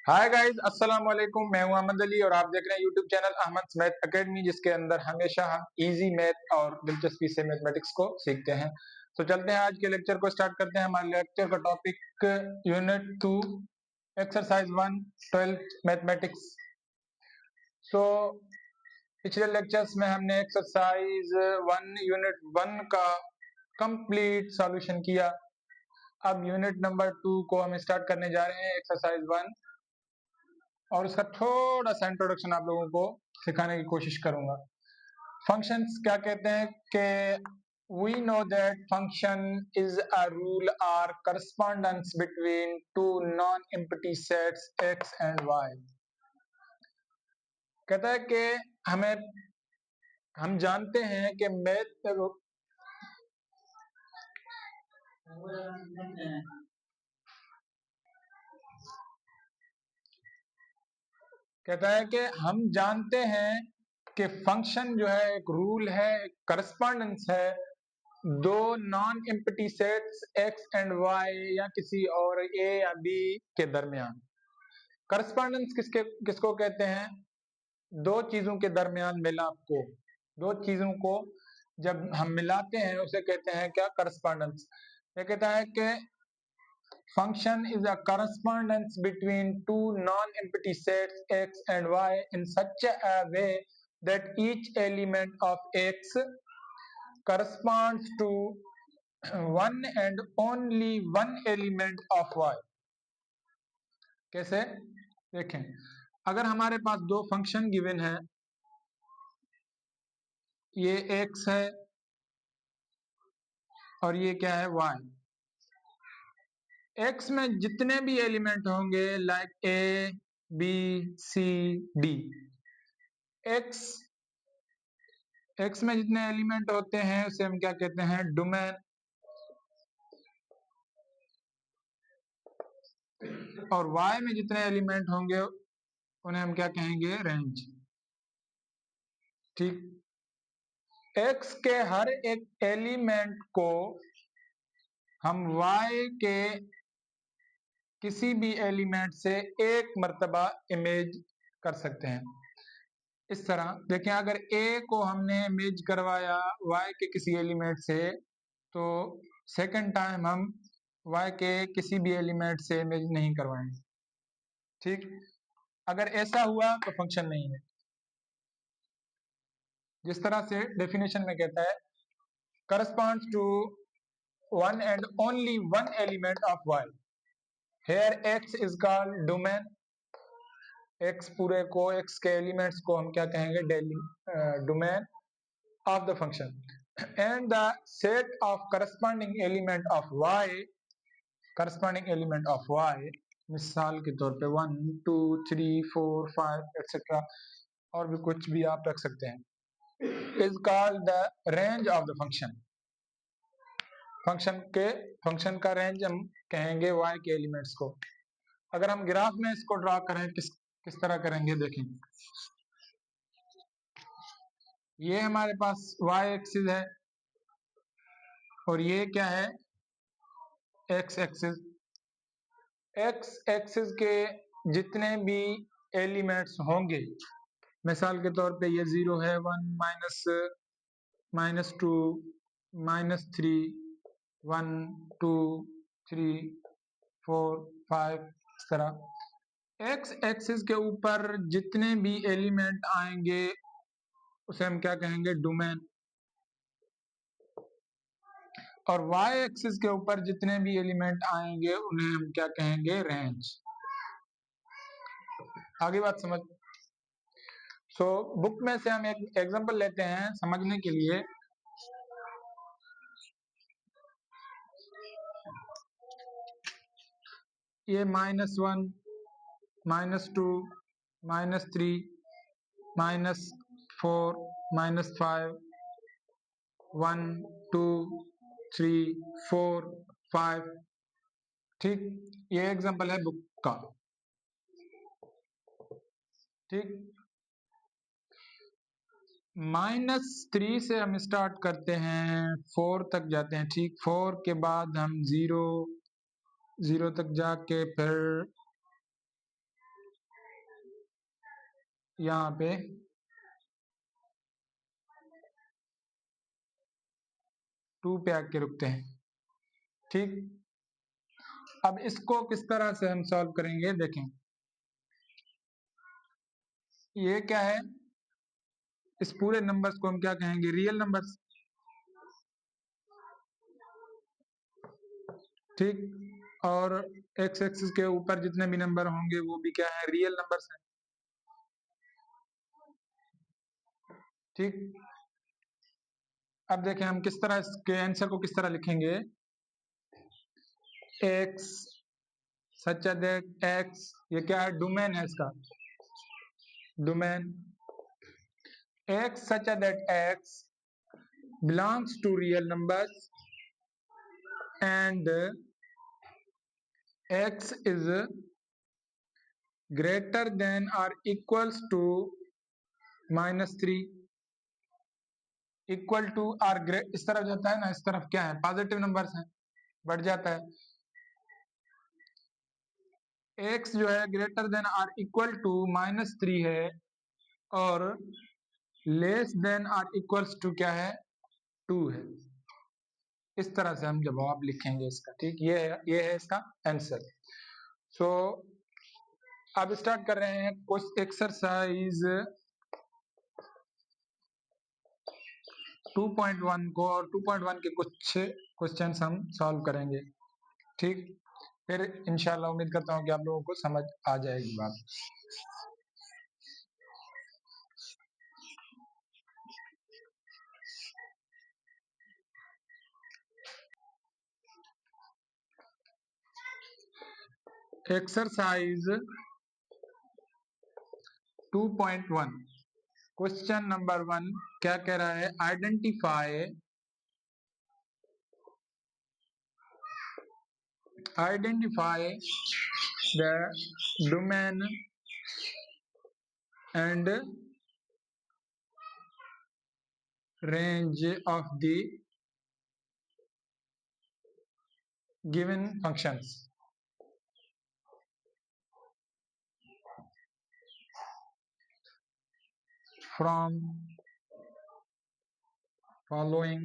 Hi guys, अस्सलाम वालेकुम। मैं हूं अहमद अली और आप देख रहे हैं YouTube channel Ahmad math academy, जिसके अंदर हमेशा हम इजी मैथ और दिलचस्पी से मैथमेटिक्स को सीखते हैं। तो चलते हैं, आज के लेक्चर को स्टार्ट करते हैं। हमारे लेक्चर का topic unit 2 exercise 1 12th mathematics. So पिछले लेक्चर्स में हमने एक्सरसाइज 1 यूनिट 1 का कंप्लीट सॉल्यूशन किया। अब यूनिट नंबर 2 को हम स्टार्ट करने जा रहे हैं, एक्सरसाइज 1, और उसका थोड़ा सा इंट्रोडक्शन आप लोगों को सिखाने की कोशिश करूंगा। फंक्शंस क्या कहते हैं कि we know that function is a rule or correspondence between two non-empty sets x and y। कहता है कि हम जानते हैं कि मैथ कहता है कि हम जानते हैं कि फंक्शन जो है एक रूल है, एक करस्पॉन्डेंस है दो non empty sets x and y या किसी और a या b के दरमियान। करस्पॉन्डेंस किसको कहते हैं? दो चीजों के दरमियान मिलाप को। दो चीजों को जब हम मिलाते हैं उसे कहते हैं क्या? करस्पॉन्डेंस। ये कहता है कि function is a correspondence between two non-empty sets x and y in such a way that each element of x corresponds to one and only one element of y। कैसे? देखें, अगर हमारे पास दो फंक्शन गिवन है, ये x है और ये क्या है? y। x में जितने भी एलिमेंट होंगे like a b c d, x में जितने एलिमेंट होते हैं उसे हम क्या कहते हैं? डोमेन। और y में जितने एलिमेंट होंगे उन्हें हम क्या कहेंगे? रेंज। ठीक, x के हर एक एलिमेंट को हम y के किसी भी एलिमेंट से एक मर्तबा इमेज कर सकते हैं। इस तरह देखें, अगर a को हमने इमेज करवाया y के किसी एलिमेंट से, तो सेकंड टाइम हम y के किसी भी एलिमेंट से इमेज नहीं करवाएंगे। ठीक, अगर ऐसा हुआ तो फंक्शन नहीं है। जिस तरह से डेफिनेशन में कहता है, corresponds to one and only one element of y। Here x is called domain। x पूरे को, x के एलिमेंट्स को हम क्या कहेंगे? Domain of the function। And the set of corresponding element of y, corresponding element of y, मिसाल के तौर पे 1 2 3 4 5 एक्सेट्रा, और भी कुछ भी आप रख सकते हैं, is called the range of the function। Function का रेंज हम कहेंगे y के एलिमेंट्स को। अगर हम ग्राफ में इसको ड्रा करें, किस तरह करेंगे? देखें, ये हमारे पास y एक्सिस है और ये क्या है? x axis. x एक्सिस के जितने भी एलिमेंट्स होंगे, मिसाल के तौर पे ये 0 है, 1 -2 -3 1 2 3 4 5, इस तरह x एक्सिस के ऊपर जितने भी एलिमेंट आएंगे उसे हम क्या कहेंगे? डोमेन। और y एक्सिस के ऊपर जितने भी एलिमेंट आएंगे उन्हें हम क्या कहेंगे? रेंज। आगे बात समझ। बुक में से हम एक एग्जांपल लेते हैं समझने के लिए। ये -1 -2 -3 -4 -5 1 2 3 4 5। ठीक, ये एग्जांपल है बुक का। ठीक, -3 से हम स्टार्ट करते हैं, 4 तक जाते हैं। ठीक, 4 के बाद हम 0 तक जाके फिर यहाँ पे 2 पे आके रुकते हैं। ठीक, अब इसको किस तरह से हम सॉल्व करेंगे देखें। ये क्या है, इस पूरे नंबर्स को हम क्या कहेंगे, रियल नंबर्स। ठीक, और एक्स एक्सिस के ऊपर जितने भी नंबर होंगे वो भी क्या है, रियल नंबर्स हैं। ठीक, अब देखें हम किस तरह इसके आंसर को किस तरह लिखेंगे। एक्स सच दैट एक्स, ये क्या है, डोमेन है इसका, domain. X such that x belongs to real numbers and x is greater than or equals to -3, equal to और इस तरफ जाता है ना, इस तरफ क्या है, पॉजिटिव नंबर्स हैं, बढ़ जाता है। x जो है ग्रेटर देन और इक्वल टू -3 है, और लेस देन और इक्वल्स टू क्या है, 2 है। इस तरह से हम जवाब लिखेंगे इसका। ठीक, ये है इसका आंसर। सो अब स्टार्ट कर रहे हैं कुछ एक्सरसाइज 2.1 को, और 2.1 के कुछ क्वेश्चंस हम सॉल्व करेंगे। ठीक, फिर इंशाल्लाह उम्मीद करता हूँ कि आप लोगों को समझ आ जाएगी बात। एक्सरसाइज 2.1 क्वेश्चन नंबर 1 क्या कह रहा है, identify the domain and range of the given functions from following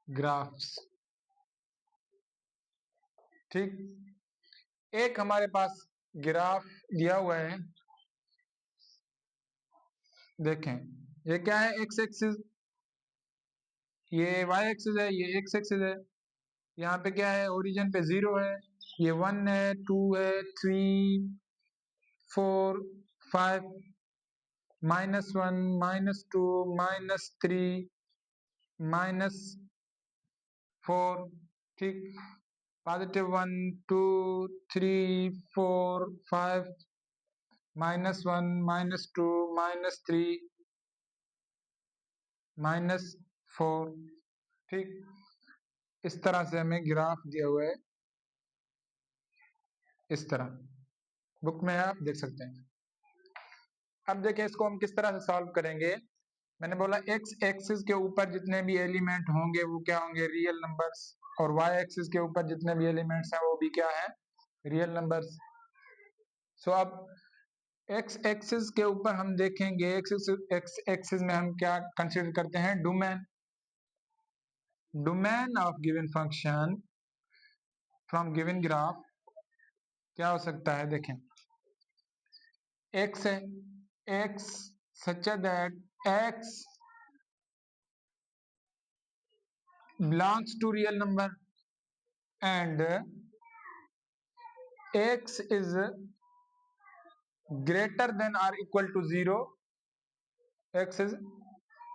graphs. ठीक, एक हमारे पास ग्राफ दिया हुआ है, देखें ये क्या है, एक्स एक्सिस, ये वाई एक्सिस है, ये एक्स एक्सिस है। यहाँ पे क्या है, ओरिजिन पे 0 है, ये 1 है, 2 है, 3 4 5, -1 -2 -3 -4। ठीक, +1 2 3 4 5, -1 -2 -3 -4। ठीक, इस तरह से हमें ग्राफ दिया हुआ है, इस तरह बुक में आप देख सकते हैं। अब देखिए इसको हम किस तरह से सॉल्व करेंगे। मैंने बोला एक्स एक्सिस के ऊपर जितने भी एलिमेंट होंगे वो क्या होंगे, रियल नंबर्स, और वाई एक्सिस के ऊपर जितने भी एलिमेंट्स हैं वो भी क्या है, रियल नंबर्स। सो अब एक्स एक्सिस के ऊपर हम देखेंगे, एक्स एक्सिस में हम क्या कंसीडर करते हैं, domain, domain of given function from given graph क्या हो सकता है, देखें एक्स है, x such that x belongs to real number and x is greater than or equal to 0, x is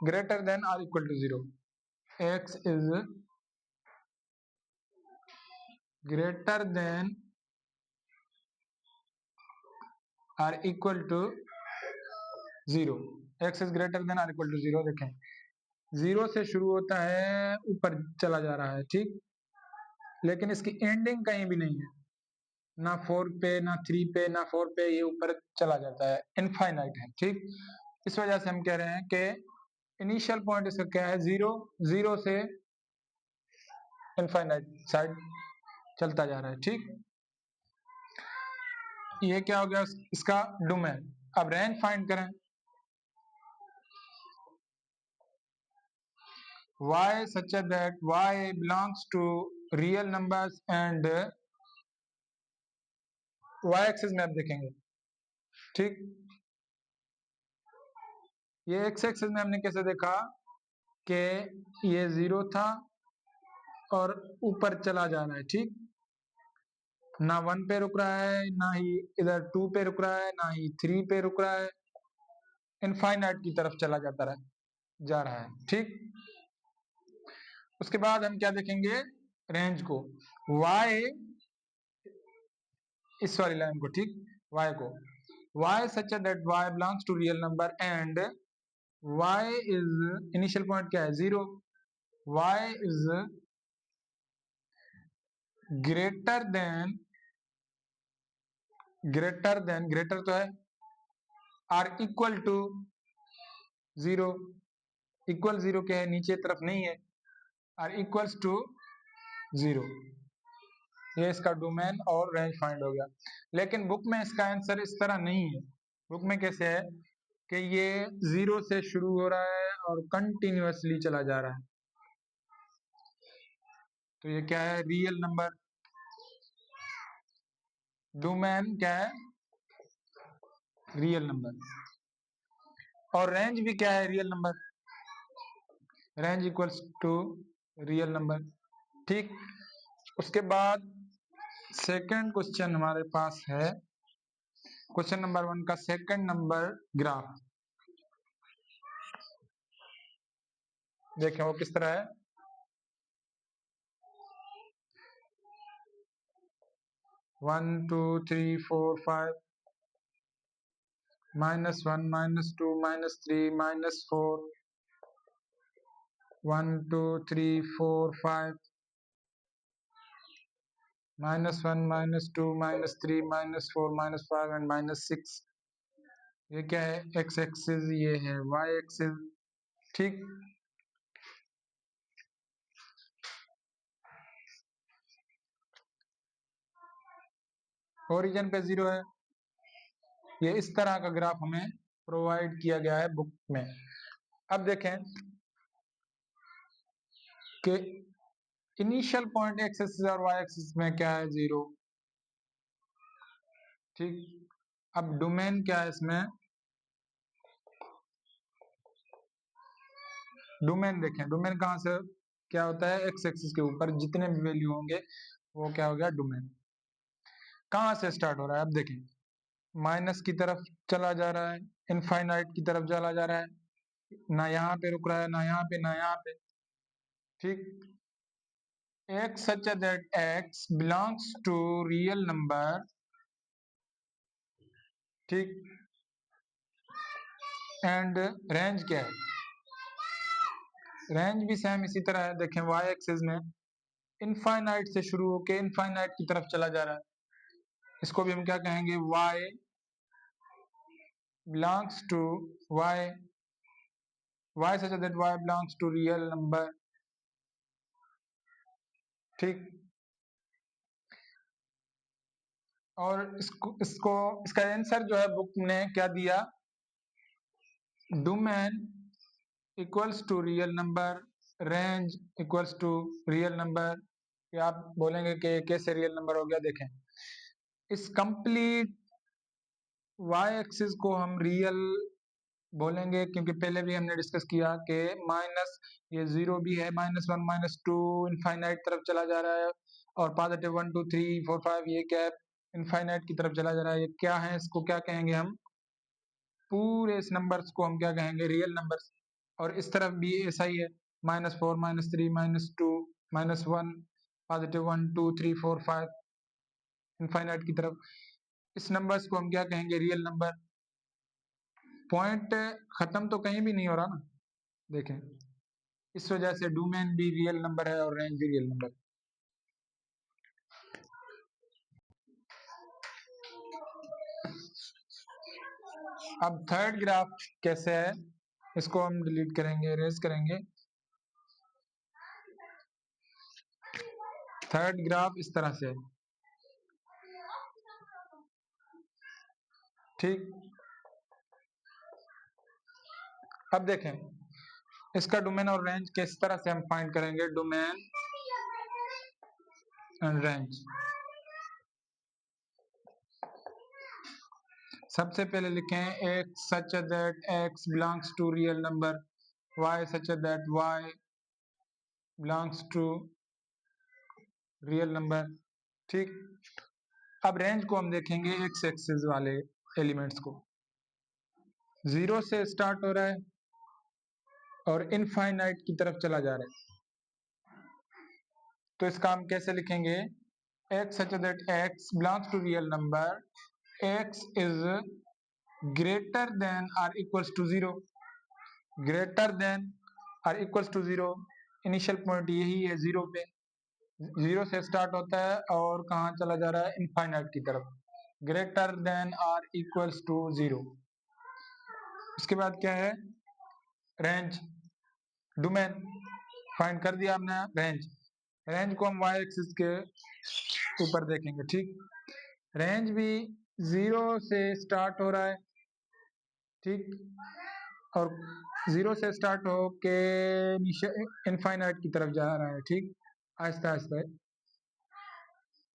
greater than or equal to 0, x is greater than or equal to 0, x is greater than or equal to 0। देखें 0 से शुरू होता है, ऊपर चला जा रहा है, ठीक, लेकिन इसकी एंडिंग कहीं भी नहीं है, ना 4 पे ना 3 पे ना 4 पे, ये ऊपर चला जाता है, इनफाइनाइट है। ठीक, इस वजह से हम कह रहे हैं कि इनिशियल पॉइंट इसका क्या है, 0, 0 से इनफाइनाइट साइड चलता जा रहा है। ठीक, ये क्या हो गया इसका डोमेन। अब रेंज फाइंड करें। y such that y belongs to real numbers and y axis में आप देखेंगे, ठीक। ये x एक्सिस में हमने कैसे देखा कि ये 0 था और ऊपर चला जा रहा है, ठीक। ना 1 पे रुक रहा है, ना ही इधर 2 पे रुक रहा है, ना ही 3 पे रुक रहा है, इनफाइनाइट की तरफ चला जा रहा है, ठीक। उसके बाद हम क्या देखेंगे, रेंज को, y इस वाली लाइन को, ठीक, y को, y such that y belongs to real number and y is initial point क्या है 0, y is ग्रेटर तो है, आर इक्वल टू 0, इक्वल 0 क्या है, नीचे तरफ नहीं है, आर इक्वल्स टू 0। ये इसका डोमेन और रेंज फाइंड हो गया। लेकिन बुक में इसका आंसर इस तरह नहीं है। बुक में कैसे है कि ये 0 से शुरू हो रहा है और कंटिन्यूअसली चला जा रहा है। तो ये क्या है, रियल नंबर। डोमेन क्या है, रियल नंबर। और रेंज भी क्या है, real number. Range equals to real number, ठीक। उसके बाद सेकंड क्वेश्चन हमारे पास है, क्वेश्चन नंबर 1 का सेकंड नंबर ग्राफ। देखें वो किस तरह है। 1 2 3 4 5 -1 -2 -3 -4 1 2 3 4 5 -1 -2 -3 -4 -5 एंड -6। ये क्या है, x एक्सिस, ये है y एक्सिस, ठीक। ओरिजिन पे 0 है। ये इस तरह का ग्राफ हमें प्रोवाइड किया गया है बुक में। अब देखें कि इनिशियल पॉइंट एक्स एक्सिस और वाई एक्सिस में क्या है, 0, ठीक। अब डोमेन क्या है इसमें, डोमेन देखें, डोमेन कहां से क्या होता है, एक्स एक्सिस के ऊपर जितने भी वैल्यू होंगे वो क्या हो गया, डोमेन। कहां से स्टार्ट हो रहा है, अब देखें, माइनस की तरफ चला जा रहा है, इनफाइनाइट की तरफ चला जा रहा है, ना यहाँ पे रुक रहा है, ना यहाँ पे, ना यहाँ पे, ठीक। x such that x belongs to real number, ठीक। एंड रेंज क्या है, रेंज भी सेम इसी तरह है। देखें y एक्सिस में इनफाइनाइट से शुरू होकर इनफाइनाइट की तरफ चला जा रहा है, इसको भी हम क्या कहेंगे, y belongs to y such that y belongs to real number, ठीक। और इसको इसका आंसर जो है बुक ने क्या दिया, domain equals to real number, range equals to real number. या आप बोलेंगे कि कैसे रियल नंबर हो गया, देखें इस कंप्लीट y एक्सिस को हम रियल बोलेंगे, क्योंकि पहले भी हमने डिस्कस किया कि माइनस ये 0 भी है, -1 -2 इनफाइनाइट तरफ चला जा रहा है, और पॉजिटिव 1 2 3 4 5 ये क्या है, इनफाइनाइट की तरफ चला जा रहा है। ये क्या है, इसको क्या कहेंगे हम, पूरे इस नंबर्स को हम क्या कहेंगे, रियल नंबर्स। और इस तरफ भी ऐसा ही है, -4 -3 -2 -1 पॉजिटिव 1 2 3 4 5 इनफाइनाइट की तरफ, इस नंबर्स को हम क्या कहेंगे, रियल नंबर। पॉइंट खत्म तो कहीं भी नहीं हो रहा ना, देखें इस वजह से डोमेन भी रियल नंबर है और रेंज भी रियल नंबर। अब थर्ड ग्राफ कैसे है, इसको हम डिलीट करेंगे, इरेज करेंगे। थर्ड ग्राफ इस तरह से है, ठीक। अब देखें इसका डोमेन और रेंज किस तरह से हम फाइंड करेंगे, डोमेन एंड रेंज। सबसे पहले लिखें x such that x belongs to real number, y such that y belongs to real number। ठीक, अब रेंज को हम देखेंगे x एक्सिस वाले एलिमेंट्स को, 0 से स्टार्ट हो रहा है और इनफाइनाइट की तरफ चला जा रहा है। तो इसका हम कैसे लिखेंगे, x such that x belongs to real number, x is greater than or equals to 0, greater than और इक्वल्स टू 0। इनिशियल पॉइंट यही है 0 पे, 0 से स्टार्ट होता है और कहाँ चला जा रहा है, इनफाइनाइट की तरफ, ग्रेटर देन और इक्वल्स टू 0। इसके बाद क्या है, रेंज, डोमेन फाइंड कर दिया आपने, रेंज, रेंज को हम वाई एक्सिस के ऊपर देखेंगे। ठीक, रेंज भी 0 से स्टार्ट हो रहा है, ठीक, और 0 से स्टार्ट हो के इनफाइनाइट की तरफ जा रहा है। ठीक, आहिस्ता आहिस्ता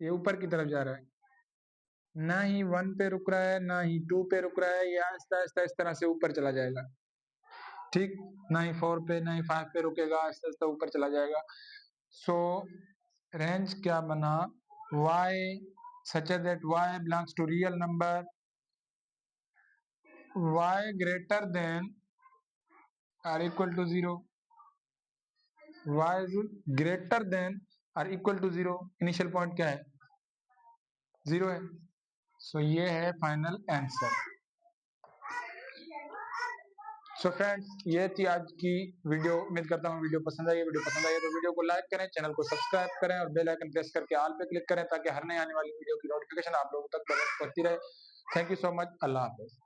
ये ऊपर की तरफ जा रहा है, ना ही 1 पे रुक रहा है ना ही 2 पे रुक रहा है, ये आहिस्ता आहिस्ता इस तरह से ऊपर चला जाएगा। ठीक, ना ही 4 पे ना ही 5 पे रुकेगा, आहिस्ता आहिस्ता ऊपर चला जाएगा। सो रेंज क्या बना, y such that y belongs to real number, y greater than or equal to 0, y is greater than or equal to 0। Initial point क्या है, 0 है। सो ये है फाइनल आंसर। सो फ्रेंड्स, ये थी आज की वीडियो। उम्मीद करता हूँ वीडियो पसंद आई है। वीडियो पसंद आई है तो वीडियो को लाइक करें, चैनल को सब्सक्राइब करें और बेल आइकन प्रेस करके ऑल पे क्लिक करें ताकि हर नई आने वाली वीडियो की नोटिफिकेशन आप लोगों तक पहुंचती रहे। Thank you so much, Allah Hafiz.